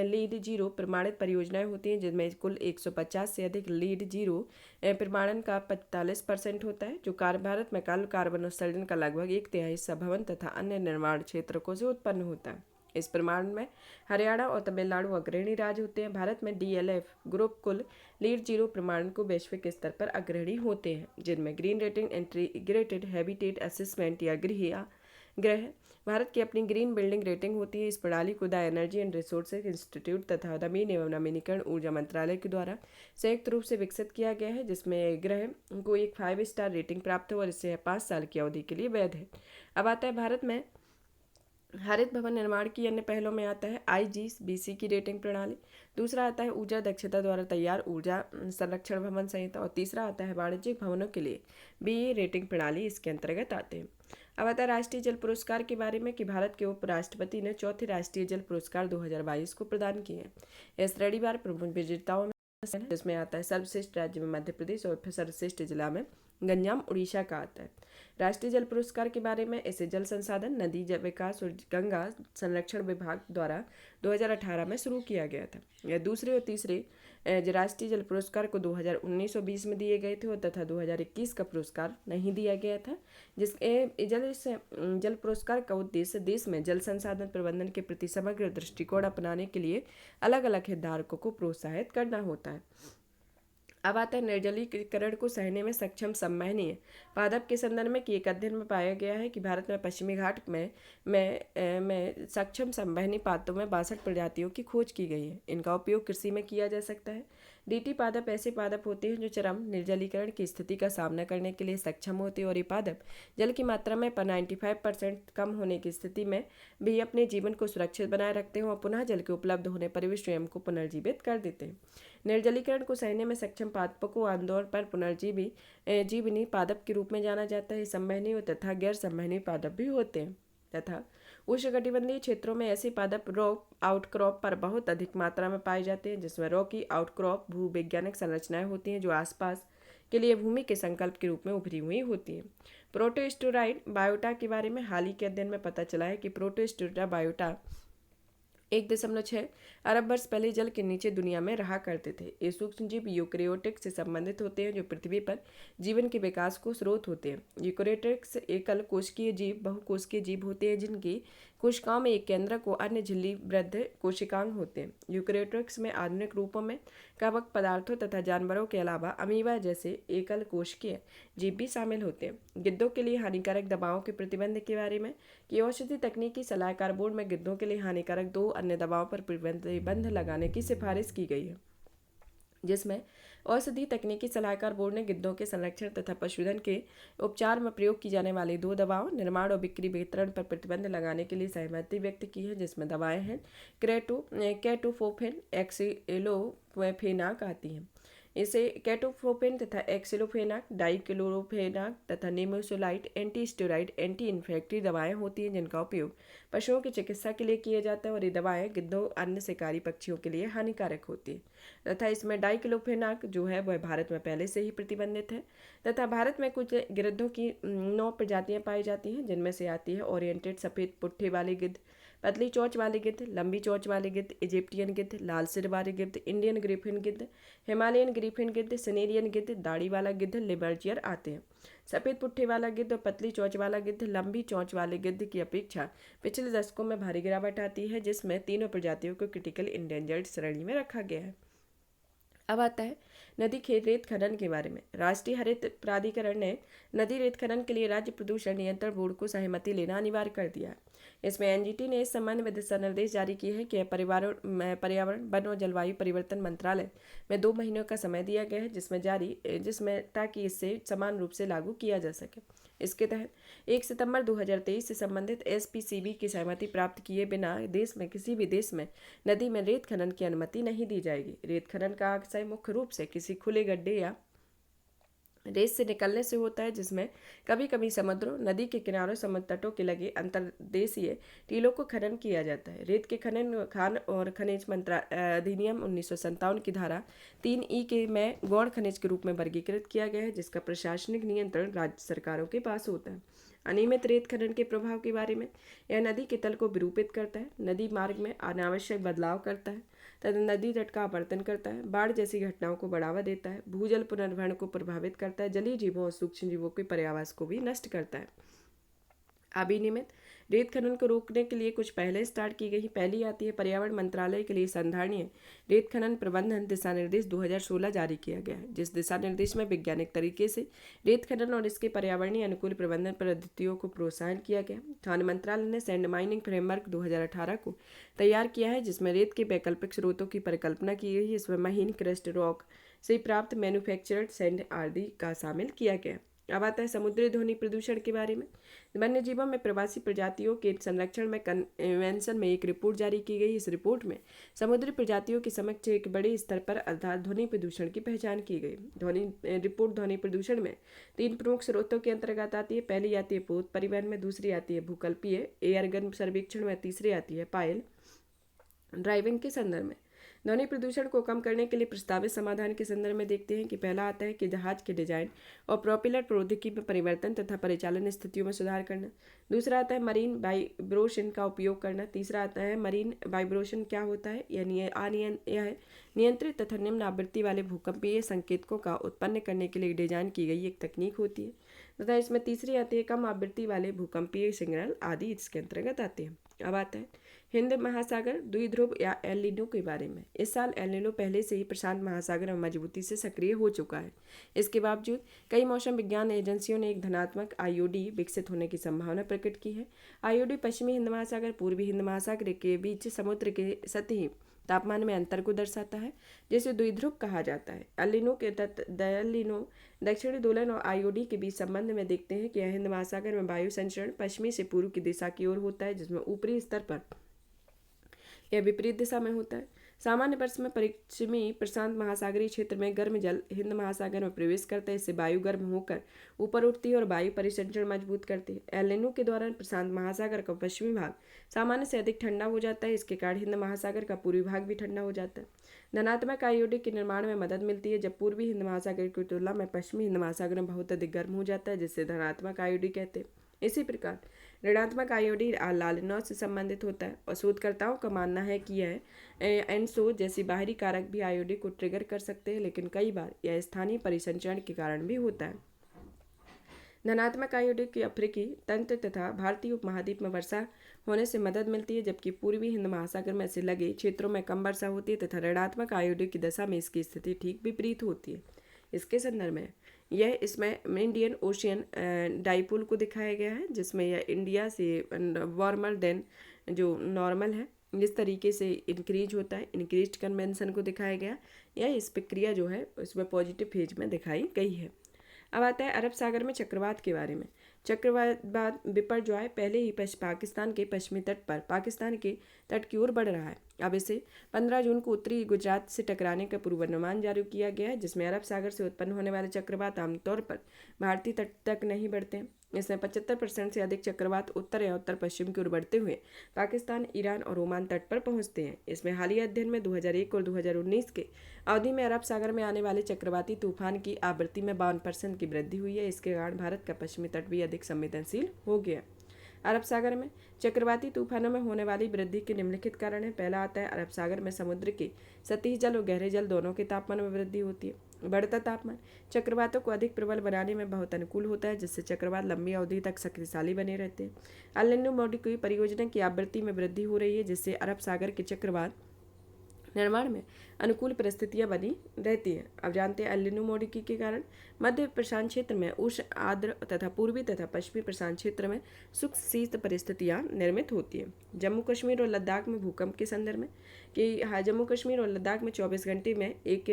लीड जीरो प्रमाणित परियोजनाएं होती हैं, जिनमें कुल 150 से अधिक लीड जीरो प्रमाणन का 45% होता है, जो भारत में कार्बन उत्सर्जन का लगभग 1/3 हिस्सा भवन तथा अन्य निर्माण क्षेत्रों से उत्पन्न होता है। इस प्रमाण में हरियाणा और तमिलनाडु अग्रणी राज्य होते हैं। भारत में DLF ग्रुप कुल लीड जीरो प्रमाणन को वैश्विक स्तर पर अग्रणी होते हैं, जिनमें green rating, integrated habitat assessment या ग्रह भारत की अपनी ग्रीन बिल्डिंग रेटिंग होती है। इस प्रणाली को the energy and resources institute तथा नवीन एवं नवीनीकरण ऊर्जा मंत्रालय के द्वारा संयुक्त रूप से विकसित किया गया है, जिसमें ग्रह को एक 5 स्टार रेटिंग प्राप्त हो और इससे 5 साल की अवधि के लिए वैध है। अब आता है भारत में हरित भवन निर्माण की अन्य पहलों में आता है IGBC की रेटिंग प्रणाली, दूसरा आता है ऊर्जा दक्षता द्वारा तैयार ऊर्जा संरक्षण भवन संहिता और तीसरा आता है वाणिज्यिक भवनों के लिए BE रेटिंग प्रणाली इसके अंतर्गत आते हैं। अब आता है राष्ट्रीय जल पुरस्कार के बारे में कि भारत के उपराष्ट्रपति ने 4थे राष्ट्रीय जल पुरस्कार 2022 को प्रदान किए हैं। यह श्रेणीवार प्रमुख विजेताओं में जिसमें आता है सर्वश्रेष्ठ राज्य में मध्य प्रदेश और फिर सर्वश्रेष्ठ जिला में गंजाम उड़ीसा का आता है। राष्ट्रीय जल पुरस्कार के बारे में इसे जल संसाधन, नदी विकास और गंगा संरक्षण विभाग द्वारा 2018 में शुरू किया गया था। यह दूसरे और तीसरे राष्ट्रीय जल पुरस्कार को 2019 और 20 में दिए गए थे और तथा 2021 का पुरस्कार नहीं दिया गया था। जिसके जल पुरस्कार का उद्देश्य देश में जल संसाधन प्रबंधन के प्रति समग्र दृष्टिकोण अपनाने के लिए अलग अलग हितधारकों को प्रोत्साहित करना होता है। अब आता है निर्जलीकरण को सहने में सक्षम संवहनीय पादप के संदर्भ में कि एक अध्ययन में पाया गया है कि भारत में पश्चिमी घाट में सक्षम संवहनी पादपों में 62 प्रजातियों की खोज की गई है। इनका उपयोग कृषि में किया जा सकता है। डीटी पादप ऐसे पादप होते हैं जो चरम निर्जलीकरण की स्थिति का सामना करने के लिए सक्षम होते हैं और ये पादप जल की मात्रा में 95% कम होने की स्थिति में भी अपने जीवन को सुरक्षित बनाए रखते हैं और पुनः जल के उपलब्ध होने पर भी स्वयं को पुनर्जीवित कर देते हैं। निर्जलीकरण को सहने में सक्षम पादपों को आमतौर पर पुनर्जीवी जीवनी पादप के रूप में जाना जाता है। संवहनी तथा गैर संवहनी पादप भी होते हैं तथा उष्णकटिबंधीय क्षेत्रों में ऐसे पादप रॉक आउटक्रॉप पर बहुत अधिक मात्रा में पाए जाते हैं, जिसमें रॉकी आउटक्रॉप भूवैज्ञानिक संरचनाएं होती हैं जो आसपास के लिए भूमि के संकल्प के रूप में उभरी हुई होती हैं। प्रोटोस्टेरॉइड बायोटा के बारे में हाल ही के अध्ययन में पता चला है कि प्रोटोस्टेरा बायोटा 1.6 अरब वर्ष पहले जल के नीचे दुनिया में रहा करते थे। ये सूक्ष्मजीव यूकैरियोटिक्स से संबंधित होते हैं जो पृथ्वी पर जीवन के विकास को स्रोत होते हैं। यूकैरियोटिक्स एकल कोशिकीय जीव बहुकोशिकीय जीव होते हैं जिनकी कोशिकाओं में एक केंद्रक व अन्य झिल्लीबद्ध कोशिकांग होते हैं। यूकैरियोटिक्स में आधुनिक रूपों में कवक पदार्थों तथा जानवरों के अलावा अमीबा जैसे एकल कोशिकीय जीव भी शामिल होते हैं। गिद्धों के लिए हानिकारक दवाओं के प्रतिबंध के बारे में कि औषधि तकनीकी सलाहकार बोर्ड में गिद्धों के लिए हानिकारक 2 अन्य दवाओं पर प्रतिबंध लगाने की सिफारिश की गई है, जिसमें औषधि तकनीकी सलाहकार बोर्ड ने गिद्धों के संरक्षण तथा पशुधन के उपचार में प्रयोग की जाने वाली 2 दवाओं निर्माण और बिक्री वितरण पर प्रतिबंध लगाने के लिए सहमति व्यक्त की है, जिसमें दवाएं हैं कैटोफोफेन एक्सिलोफेनाक आती हैं। इसे कैटोफोफेन तथा एक्सिलोफेनाक, डाइक्लोरोफेनाक तथा निमेसोलाइट एंटी स्टेरॉइड एंटी इन्फेक्टिव दवाएं होती हैं जिनका उपयोग पशुओं की चिकित्सा के लिए किया जाता है और ये दवाएं गिद्धों अन्य शिकारी पक्षियों के लिए हानिकारक होती है तथा इसमें डाइक्लोफेनाक जो है वह भारत में पहले से ही प्रतिबंधित है तथा भारत में कुछ गिद्धों की 9 प्रजातियां पाई जाती हैं जिनमें से आती है ओरिएंटेड सफ़ेद पुट्ठे वाली गिद्ध, पतली चोंच वाली गिद्ध, लंबी चोंच वाली गिद्ध, इजिप्टियन गिद्ध, लाल सिर वाली गिद्ध, इंडियन ग्रिफिन गिद्ध, हिमालयन ग्रिफिन गिद्ध, सिनेरियन गिद्ध, दाढ़ी वाला गिद्ध, लिबर्जियर आते हैं। सफ़ेद पुट्ठे वाला गिद्ध और पतली चोंच वाला गिद्ध लंबी चोंच वाले गिद्ध की अपेक्षा पिछले दशकों में भारी गिरावट आती है, जिसमें तीनों प्रजातियों को क्रिटिकल इंडेंजर्ड श्रेणी में रखा गया है। अब आता है नदी खेत रेत खनन के बारे में। राष्ट्रीय हरित प्राधिकरण ने नदी रेत खनन के लिए राज्य प्रदूषण नियंत्रण बोर्ड को सहमति लेना अनिवार्य कर दिया है। इसमें एनजीटी ने इस संबंध में दिशा निर्देश जारी किए हैं कि पर्यावरण वन और जलवायु परिवर्तन मंत्रालय में 2 महीनों का समय दिया गया है जिसमें ताकि इसे समान रूप से लागू किया जा सके। इसके तहत 1 सितंबर 2023 से संबंधित एसपीसीबी की सहमति प्राप्त किए बिना देश में किसी भी देश में नदी में रेत खनन की अनुमति नहीं दी जाएगी। रेत खनन का आशय मुख्य रूप से किसी खुले गड्ढे या रेत से निकलने से होता है, जिसमें कभी कभी समुद्रों, नदी के किनारों, समुद्र तटों के लगे अंतर्देशीय टीलों को खनन किया जाता है। रेत के खनन खान और खनिज अधिनियम 1957 की धारा 3E के में गौण खनिज के रूप में वर्गीकृत किया गया है, जिसका प्रशासनिक नियंत्रण राज्य सरकारों के पास होता है। अनियमित रेत खनन के प्रभाव के बारे में, यह नदी के तल को विरूपित करता है, नदी मार्ग में अनावश्यक बदलाव करता है तथा नदी तट का आवर्तन करता है, बाढ़ जैसी घटनाओं को बढ़ावा देता है, भूजल पुनर्भरण को प्रभावित करता है, जलीय जीवों और सूक्ष्म जीवों के पर्यावास को भी नष्ट करता है। अनियमित रेत खनन को रोकने के लिए कुछ पहले स्टार्ट की गई। पहली आती है पर्यावरण मंत्रालय के लिए संधारणीय रेत खनन प्रबंधन दिशा निर्देश 2016 जारी किया गया है, जिस दिशा निर्देश में वैज्ञानिक तरीके से रेत खनन और इसके पर्यावरणीय अनुकूल प्रबंधन पद्धतियों को प्रोत्साहन किया गया। खान मंत्रालय ने सैंड माइनिंग फ्रेमवर्क 2018 को तैयार किया है, जिसमें रेत के वैकल्पिक स्रोतों की परिकल्पना की गई है। इसमें महीन क्रस्ट रॉक से प्राप्त मैन्युफैक्चर्ड सैंड आदि का शामिल किया गया। अब आता है समुद्री ध्वनि प्रदूषण के बारे में। वन्य जीवों में प्रवासी प्रजातियों के संरक्षण में कन्वेंशन में एक रिपोर्ट जारी की गई। इस रिपोर्ट में समुद्री प्रजातियों के समक्ष एक बड़े स्तर पर अर्थात ध्वनि प्रदूषण की पहचान की गई। ध्वनि प्रदूषण में 3 प्रमुख स्रोतों के अंतर्गत आती है। पहली आती है पोत परिवहन में, दूसरी आती है भूकल्पीय एयरगन सर्वेक्षण में, तीसरी आती है पायल ड्राइविंग के संदर्भ में। ध्वनि प्रदूषण को कम करने के लिए प्रस्तावित समाधान के संदर्भ में देखते हैं कि पहला आता है कि जहाज के डिजाइन और प्रोपेलर प्रौद्योगिकी में परिवर्तन तथा परिचालन स्थितियों में सुधार करना। दूसरा आता है मरीन वाइब्रेशन का उपयोग करना। तीसरा आता है मरीन वाइब्रेशन क्या होता है, यह नियंत्रित तथा निम्न आवृत्ति वाले भूकंपीय संकेतकों का उत्पन्न करने के लिए डिजाइन की गई एक तकनीक होती है तथा इसमें तीसरी आती है कम आवृत्ति वाले भूकंपीय सिग्नल आदि इसके अंतर्गत आते हैं। अब आता है हिंद महासागर द्विध्रुव या एल नीनो के बारे में। इस साल एल नीनो पहले से ही प्रशांत महासागर में मजबूती से सक्रिय हो चुका है। इसके बावजूद कई मौसम विज्ञान एजेंसियों ने एक धनात्मक आईओडी विकसित होने की संभावना प्रकट की है। आईओडी पश्चिमी हिंद महासागर, पूर्वी हिंद महासागर के बीच समुद्र के सतही तापमान में अंतर को दर्शाता है, जिसे द्विध्रुव कहा जाता है। एल नीनो दक्षिणी दोलन और आईओडी के बीच संबंध में देखते हैं कि हिंद महासागर में वायु संचरण पश्चिमी से पूर्व की दिशा की ओर होता है, जिसमें ऊपरी स्तर पर यह विपरीत दिशा में होता है। सामान्य वर्ष में पश्चिमी प्रशांत महासागरीय क्षेत्र में गर्म जल हिंद महासागर में प्रवेश करता है। इससे वायु गर्म होकर ऊपर उठती है और वायु परिसंचरण मजबूत करती है। एल नीनो के दौरान प्रशांत महासागर का पश्चिमी भाग सामान्य से अधिक ठंडा हो जाता है। इसके कारण हिंद महासागर का पूर्वी भाग भी ठंडा हो जाता है। धनात्मक आईओडी के निर्माण में मदद मिलती है जब पूर्वी हिंद महासागर की तुलना में पश्चिमी हिंद महासागर में बहुत अधिक गर्म हो जाता है, जिससे धनात्मक आईओडी कहते हैं। इसी प्रकार ऋणात्मक आईओडी लालिन्यता से संबंधित होता है और शोधकर्ताओं का मानना है कि यह एनसो जैसी बाहरी कारक भी आईओडी को ट्रिगर कर सकते हैं, लेकिन कई बार यह स्थानीय परिसंचरण के कारण भी होता है। धनात्मक आईओडी की अफ्रीकी तंत्र तथा भारतीय उपमहाद्वीप में वर्षा होने से मदद मिलती है, जबकि पूर्वी हिंद महासागर में से लगे क्षेत्रों में कम वर्षा होती है तथा ऋणात्मक आईओडी की दशा में इसकी स्थिति ठीक विपरीत होती है। इसके संदर्भ में इसमें इंडियन ओशियन डाइपोल को दिखाया गया है, जिसमें यह इंडिया से वार्मर देन जो नॉर्मल है इस तरीके से इंक्रीज होता है। इंक्रीज कन्वेंशन को दिखाया गया, यह इस प्रक्रिया जो है उसमें पॉजिटिव फेज में दिखाई गई है। अब आता है अरब सागर में चक्रवात के बारे में। चक्रवात विपर जो है पहले ही पाकिस्तान के पश्चिमी तट पर पाकिस्तान के तट की ओर बढ़ रहा है। अब इसे 15 जून को उत्तरी गुजरात से टकराने का पूर्वानुमान जारी किया गया है, जिसमें अरब सागर से उत्पन्न होने वाले चक्रवात आमतौर पर भारतीय तट तक नहीं बढ़ते। इसमें 75% से अधिक चक्रवात उत्तर या उत्तर पश्चिम की ओर बढ़ते हुए पाकिस्तान, ईरान और ओमान तट पर पहुंचते हैं। इसमें हालिया अध्ययन में 2001 और 2019 के अवधि में अरब सागर में आने वाले चक्रवाती तूफान की आवृत्ति में 52% की वृद्धि हुई है। इसके कारण भारत का पश्चिमी तट भी अधिक संवेदनशील हो गया। अरब सागर में चक्रवाती तूफानों में होने वाली वृद्धि के निम्नलिखित कारण है। पहला आता है अरब सागर में समुद्र के सतही जल और गहरे जल दोनों के तापमान में वृद्धि होती है। बढ़ता तापमान चक्रवातों को अधिक प्रबल बनाने में बहुत अनुकूल होता है, जिससे चक्रवात लंबी अवधि तक शक्तिशाली बने रहते हैं। एल नीनो मॉडिफाई परियोजना की आवृत्ति में वृद्धि हो रही है, जिससे अरब सागर के चक्रवात निर्माण में अनुकूल परिस्थितियां बनी रहती हैं। अब जानते हैं एल नीनो मॉडिफाई के कारण मध्य प्रशांत क्षेत्र में उष्ण आर्द्र तथा पूर्वी तथा पश्चिमी प्रशांत क्षेत्र में शुष्क शीत परिस्थितियां निर्मित होती हैं। जम्मू कश्मीर और लद्दाख में भूकंप के संदर्भ में कि जम्मू कश्मीर और लद्दाख में 24 घंटे में एक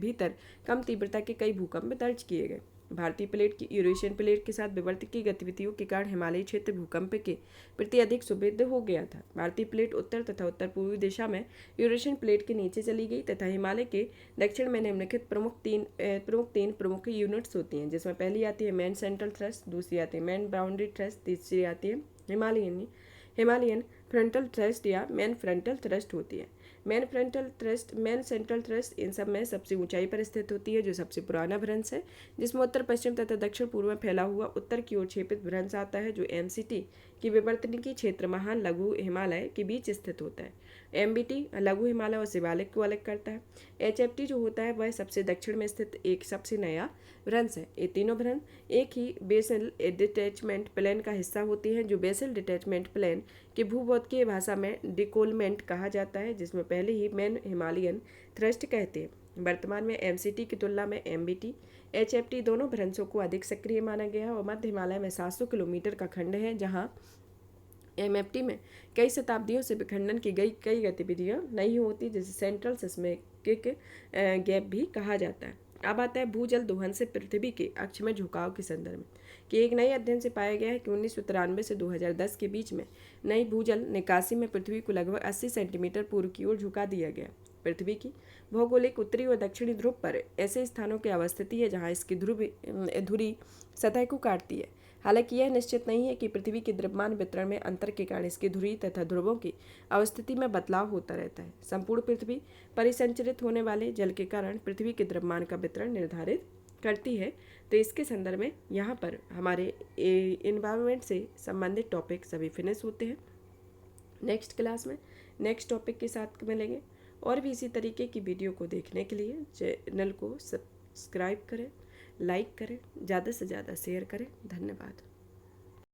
भीतर कम तीव्रता के कई भूकंप दर्ज किए गए। भारतीय प्लेट की यूरेशियन प्लेट के साथ विवर्तकीय गतिविधियों के कारण हिमालयी क्षेत्र भूकंप के प्रति अधिक सुदृढ़ हो गया था। भारतीय प्लेट उत्तर तथा उत्तर पूर्वी दिशा में यूरेशियन प्लेट के नीचे चली गई तथा हिमालय के दक्षिण में निम्नलिखित प्रमुख यूनिट्स होती हैं, जिसमें पहली आती है मेन सेंट्रल थ्रस्ट, दूसरी आती है मेन बाउंड्री थ्रस्ट, तीसरी आती है हिमालयन फ्रंटल थ्रस्ट या मेन फ्रंटल थ्रस्ट होती है। मेन सेंट्रल थ्रस्ट इन सब में सबसे ऊंचाई पर स्थित होती है, जो सबसे पुराना भ्रंश है, जिसमें उत्तर पश्चिम तथा दक्षिण पूर्व में फैला हुआ उत्तर की ओर क्षेपित भ्रंश आता है, जो एमसीटी की विवर्तनिकी क्षेत्र महान लघु हिमालय के बीच स्थित होता है। एमबीटी लघु हिमालय और शिवालिक को अलग करता है। एचएफटी जो होता है वह सबसे दक्षिण में स्थित एक सबसे नया भ्रंश है। ये तीनों भ्रंश एक ही बेसल डिटैचमेंट प्लेन का हिस्सा होती हैं, जो बेसल डिटैचमेंट प्लेन के भूभौतिकीय भाषा में डिकोलमेंट कहा जाता है, जिसमें पहले ही मेन हिमालयन थ्रस्ट कहते हैं। वर्तमान में एमसीटी की तुलना में एमबीटी एचएफटी दोनों भ्रंशों को अधिक सक्रिय माना गया है और मध्य हिमालय में 700 किलोमीटर का खंड है, जहां एमएफटी में कई शताब्दियों से विखंडन की गई कई गतिविधियां नहीं होती, जिसे सेंट्रल सिस्मिक गैप भी कहा जाता है। अब आता है भूजल दोहन से पृथ्वी के अक्ष में झुकाव के संदर्भ में कि एक नए अध्ययन से पाया गया है कि 1993 से 2010 के बीच में नई भूजल निकासी में पृथ्वी को लगभग 80 सेंटीमीटर पूर्व की ओर झुका दिया गया। पृथ्वी की भौगोलिक उत्तरी और दक्षिणी ध्रुव पर ऐसे स्थानों की अवस्थिति है जहां इसकी धुरी सतह को काटती है। हालांकि यह निश्चित नहीं है कि पृथ्वी के द्रव्यमान वितरण में अंतर के कारण इसकी धुरी तथा ध्रुवों की अवस्थिति में बदलाव होता रहता है। संपूर्ण पृथ्वी परिसंचरित होने वाले जल के कारण पृथ्वी के द्रव्यमान का वितरण निर्धारित करती है। तो इसके संदर्भ में यहाँ पर हमारे एनवायरनमेंट से संबंधित टॉपिक सभी फिनिश होते हैं। नेक्स्ट क्लास में नेक्स्ट टॉपिक के साथ मिलेंगे और भी इसी तरीके की वीडियो को देखने के लिए चैनल को सब्सक्राइब करें, लाइक करें, ज़्यादा से ज़्यादा शेयर करें। धन्यवाद।